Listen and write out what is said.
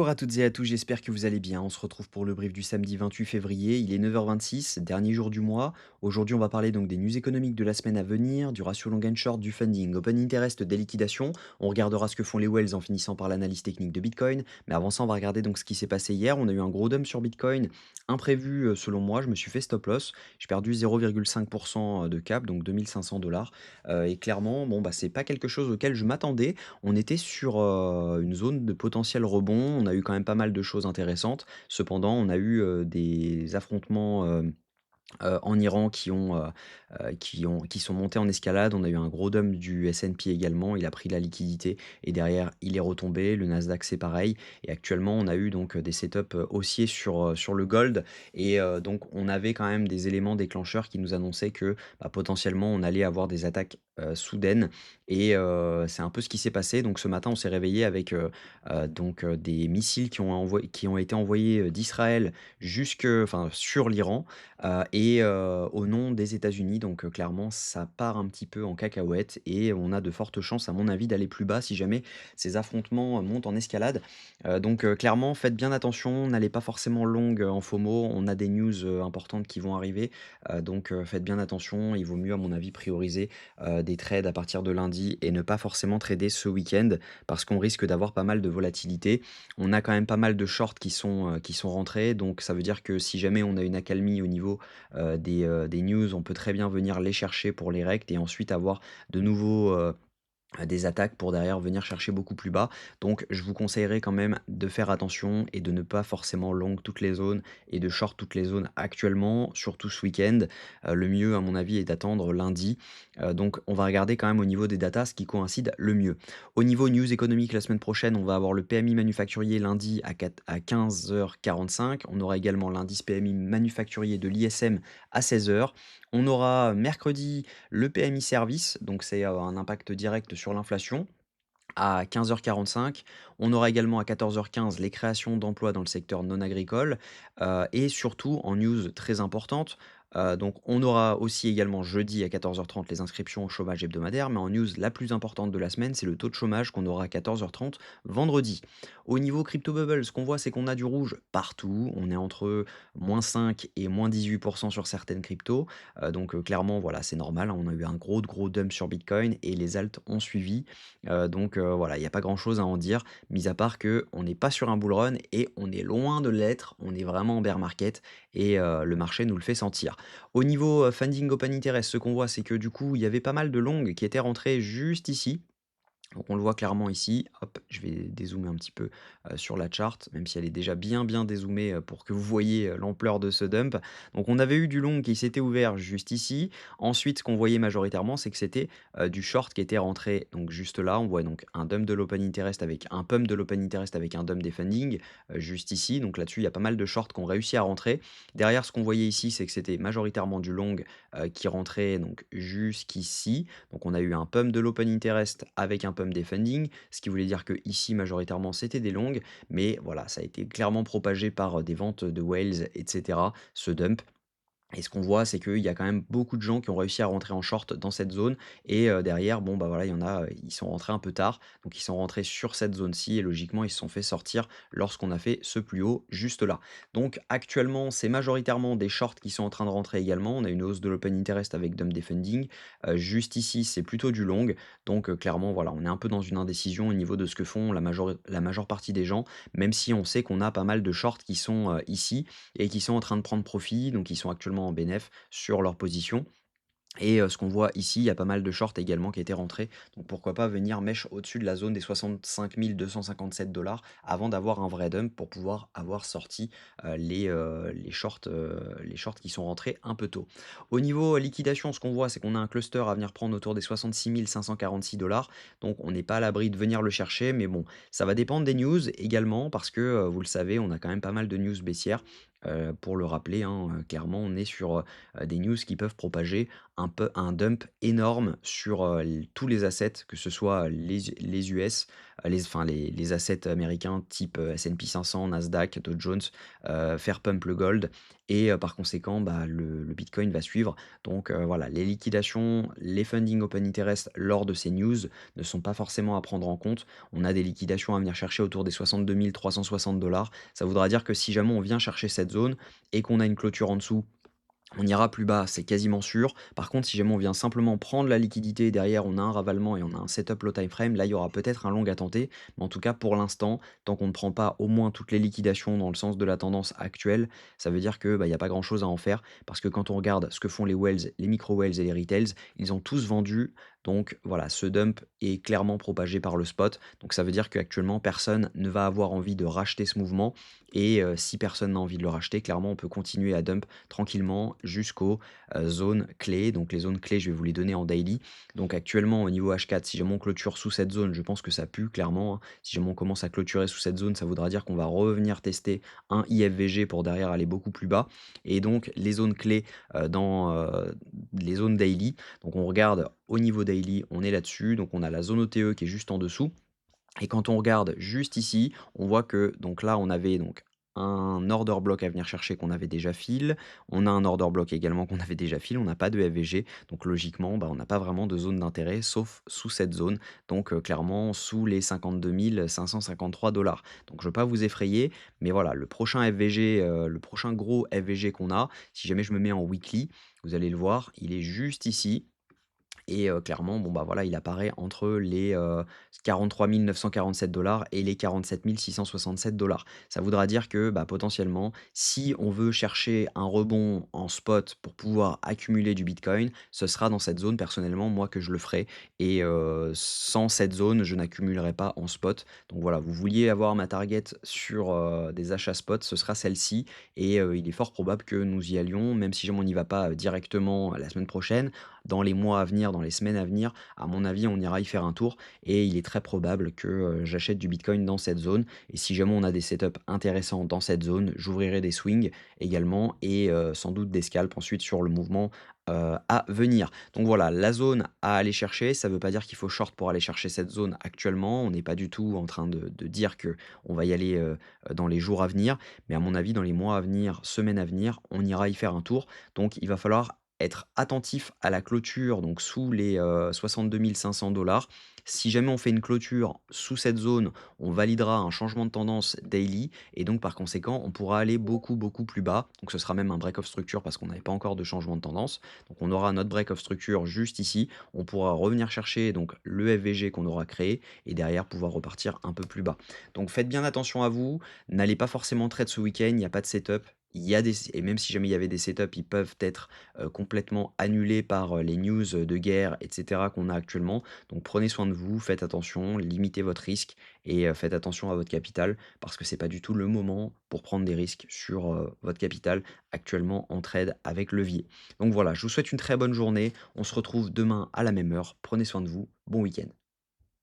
Bonjour à toutes et à tous, j'espère que vous allez bien. On se retrouve pour le brief du samedi 28 février. Il est 9h26, dernier jour du mois. Aujourd'hui, on va parler donc des news économiques de la semaine à venir, du ratio long and short, du funding, open interest, des liquidations. On regardera ce que font les whales en finissant par l'analyse technique de Bitcoin. Mais avant ça, on va regarder donc ce qui s'est passé hier. On a eu un gros dump sur Bitcoin, imprévu selon moi. Je me suis fait stop loss. J'ai perdu 0,5% de cap, donc 2500 $. Et clairement, bon, bah, c'est pas quelque chose auquel je m'attendais. On était sur une zone de potentiel rebond. On a eu quand même pas mal de choses intéressantes. Cependant, on a eu des affrontements en Iran qui sont montés en escalade. On a eu un gros dump du S&P également, il a pris de la liquidité et derrière il est retombé. Le Nasdaq c'est pareil et actuellement on a eu donc des setups haussiers sur le gold et donc on avait quand même des éléments déclencheurs qui nous annonçaient que, bah, potentiellement on allait avoir des attaques, soudaines et c'est un peu ce qui s'est passé. Donc ce matin on s'est réveillé avec, des missiles qui ont été envoyés, d'Israël sur l'Iran. Au nom des États-Unis, donc clairement ça part un petit peu en cacahuète et on a de fortes chances à mon avis d'aller plus bas si jamais ces affrontements, montent en escalade. Clairement faites bien attention, n'allez pas forcément long, en FOMO. On a des news, importantes qui vont arriver, faites bien attention. Il vaut mieux à mon avis prioriser, des trades à partir de lundi et ne pas forcément trader ce week-end parce qu'on risque d'avoir pas mal de volatilité. On a quand même pas mal de shorts qui sont rentrés, donc ça veut dire que si jamais on a une accalmie au niveau, des news, on peut très bien venir les chercher pour les rect et ensuite avoir de nouveaux, des attaques pour derrière venir chercher beaucoup plus bas. Donc je vous conseillerais quand même de faire attention et de ne pas forcément long toutes les zones et de short toutes les zones actuellement, surtout ce week-end. Le mieux à mon avis est d'attendre lundi. Donc on va regarder quand même au niveau des datas ce qui coïncide le mieux. Au niveau news économique la semaine prochaine, on va avoir le PMI manufacturier lundi à 15h45. On aura également l'indice PMI manufacturier de l'ISM à 16h. On aura mercredi le PMI service, donc c'est, un impact direct sur l'inflation à 15h45. On aura également à 14h15 les créations d'emplois dans le secteur non agricole, et surtout en news très importante, donc on aura aussi également jeudi à 14h30 les inscriptions au chômage hebdomadaire, mais en news la plus importante de la semaine, c'est le taux de chômage qu'on aura à 14h30 vendredi. Au niveau crypto bubble, ce qu'on voit, c'est qu'on a du rouge partout. On est entre -5 et -18% sur certaines cryptos, clairement, voilà, c'est normal, hein. On a eu un gros dump sur Bitcoin et les alts ont suivi. Voilà, il y a pas grand-chose à en dire, mis à part que on n'est pas sur un bull run et on est loin de l'être. On est vraiment en bear market et le marché nous le fait sentir. Au niveau, funding open interest, ce qu'on voit, c'est que du coup, il y avait pas mal de longues qui étaient rentrées juste ici. Donc on le voit clairement ici. Hop, je vais dézoomer un petit peu, sur la chart, même si elle est déjà bien dézoomée, pour que vous voyez, l'ampleur de ce dump. Donc on avait eu du long qui s'était ouvert juste ici. Ensuite, ce qu'on voyait majoritairement, c'est que c'était, du short qui était rentré donc juste là. On voit donc un dump de l'open interest avec un pump de l'open interest avec un dump des funding, juste ici. Donc là-dessus, il y a pas mal de shorts qui ont réussi à rentrer. Derrière, ce qu'on voyait ici, c'est que c'était majoritairement du long, qui rentrait donc jusqu'ici. Donc on a eu un pump de l'open interest avec un pump des funding, ce qui voulait dire que ici majoritairement c'était des longues, mais voilà, ça a été clairement propagé par des ventes de whales, etc. Ce dump. Et ce qu'on voit, c'est qu'il y a quand même beaucoup de gens qui ont réussi à rentrer en short dans cette zone et derrière, bon, bah, voilà, il y en a, ils sont rentrés un peu tard, donc ils sont rentrés sur cette zone-ci et logiquement, ils se sont fait sortir lorsqu'on a fait ce plus haut juste là. Donc actuellement, c'est majoritairement des shorts qui sont en train de rentrer également. On a une hausse de l'open interest avec dump des funding. Juste ici, c'est plutôt du long, clairement, voilà, on est un peu dans une indécision au niveau de ce que font la majeure partie des gens, même si on sait qu'on a pas mal de shorts qui sont, ici et qui sont en train de prendre profit, donc ils sont actuellement en bénéf sur leur position. Et ce qu'on voit ici, il y a pas mal de shorts également qui étaient rentrés, donc pourquoi pas venir mèche au-dessus de la zone des 65 257 avant d'avoir un vrai dump pour pouvoir avoir sorti, les shorts qui sont rentrés un peu tôt. Au niveau liquidation, ce qu'on voit, c'est qu'on a un cluster à venir prendre autour des 66 546 donc on n'est pas à l'abri de venir le chercher, mais bon, ça va dépendre des news également parce que, vous le savez, on a quand même pas mal de news baissières, pour le rappeler, hein, clairement on est sur, des news qui peuvent propager un dump énorme sur, tous les assets, que ce soit les US, les assets américains type, S&P 500, Nasdaq, Dow Jones, faire pump le gold et par conséquent, bah, le bitcoin va suivre. Donc voilà, les liquidations, les funding open interest lors de ces news ne sont pas forcément à prendre en compte. On a des liquidations à venir chercher autour des 62 360 $. Ça voudra dire que si jamais on vient chercher cette zone et qu'on a une clôture en dessous, on ira plus bas, c'est quasiment sûr. Par contre, si jamais on vient simplement prendre la liquidité et derrière on a un ravalement et on a un setup low time frame, là il y aura peut-être un long à tenter. Mais en tout cas, pour l'instant, tant qu'on ne prend pas au moins toutes les liquidations dans le sens de la tendance actuelle, ça veut dire que bah, il n'y a pas grand-chose à en faire. Parce que quand on regarde ce que font les wells, les micro-wells et les retails, ils ont tous vendu. Donc voilà, ce dump est clairement propagé par le spot. Donc ça veut dire qu'actuellement, personne ne va avoir envie de racheter ce mouvement. Et si personne n'a envie de le racheter, clairement, on peut continuer à dump tranquillement jusqu'aux, zones clés. Donc les zones clés, je vais vous les donner en daily. Donc actuellement au niveau H4, si jamais on clôture sous cette zone, je pense que ça pue clairement, hein. Si jamais on commence à clôturer sous cette zone, ça voudra dire qu'on va revenir tester un IFVG pour derrière aller beaucoup plus bas et donc les zones clés, dans, les zones daily, donc on regarde au niveau daily, on est là-dessus, donc on a la zone OTE qui est juste en dessous et quand on regarde juste ici, on voit que donc là, on avait donc un order block à venir chercher qu'on avait déjà fill. On a un order block également qu'on avait déjà fill. On n'a pas de FVG. Donc logiquement, bah, on n'a pas vraiment de zone d'intérêt sauf sous cette zone. Donc clairement sous les 52 553 $. Donc je ne veux pas vous effrayer, mais voilà, le prochain FVG, le prochain gros FVG qu'on a, si jamais je me mets en weekly, vous allez le voir, il est juste ici. Et clairement, bon, bah, voilà, il apparaît entre les, 43 947 $ et les 47 667 $. Ça voudra dire que, bah, potentiellement, si on veut chercher un rebond en spot pour pouvoir accumuler du bitcoin, ce sera dans cette zone, personnellement, moi, que je le ferai et sans cette zone, je n'accumulerai pas en spot. Donc voilà, vous vouliez avoir ma target sur, des achats spot, ce sera celle-ci et il est fort probable que nous y allions, même si jamais on n'y va pas, directement la semaine prochaine dans les mois à venir, dans les semaines à venir, à mon avis, on ira y faire un tour et il est très probable que j'achète du Bitcoin dans cette zone. Et si jamais on a des setups intéressants dans cette zone, j'ouvrirai des swings également et sans doute des scalps ensuite sur le mouvement à venir. Donc voilà, la zone à aller chercher, ça ne veut pas dire qu'il faut short pour aller chercher cette zone actuellement. On n'est pas du tout en train de dire que on va y aller dans les jours à venir, mais à mon avis, dans les mois à venir, semaines à venir, on ira y faire un tour. Donc il va falloir être attentif à la clôture, donc sous les 62 500 $. Si jamais on fait une clôture sous cette zone, on validera un changement de tendance daily et donc par conséquent, on pourra aller beaucoup, beaucoup plus bas. Donc ce sera même un break of structure parce qu'on n'avait pas encore de changement de tendance. Donc on aura notre break of structure juste ici. On pourra revenir chercher donc le FVG qu'on aura créé et derrière pouvoir repartir un peu plus bas. Donc faites bien attention à vous. N'allez pas forcément trade ce week-end, il n'y a pas de setup. Il y a des et même si jamais il y avait des setups, ils peuvent être complètement annulés par, les news, de guerre et cetera qu'on a actuellement. Donc prenez soin de vous, faites attention, limitez votre risque et faites attention à votre capital parce que c'est pas du tout le moment pour prendre des risques sur, votre capital actuellement en trade avec levier. Donc voilà, je vous souhaite une très bonne journée. On se retrouve demain à la même heure. Prenez soin de vous. Bon week-end.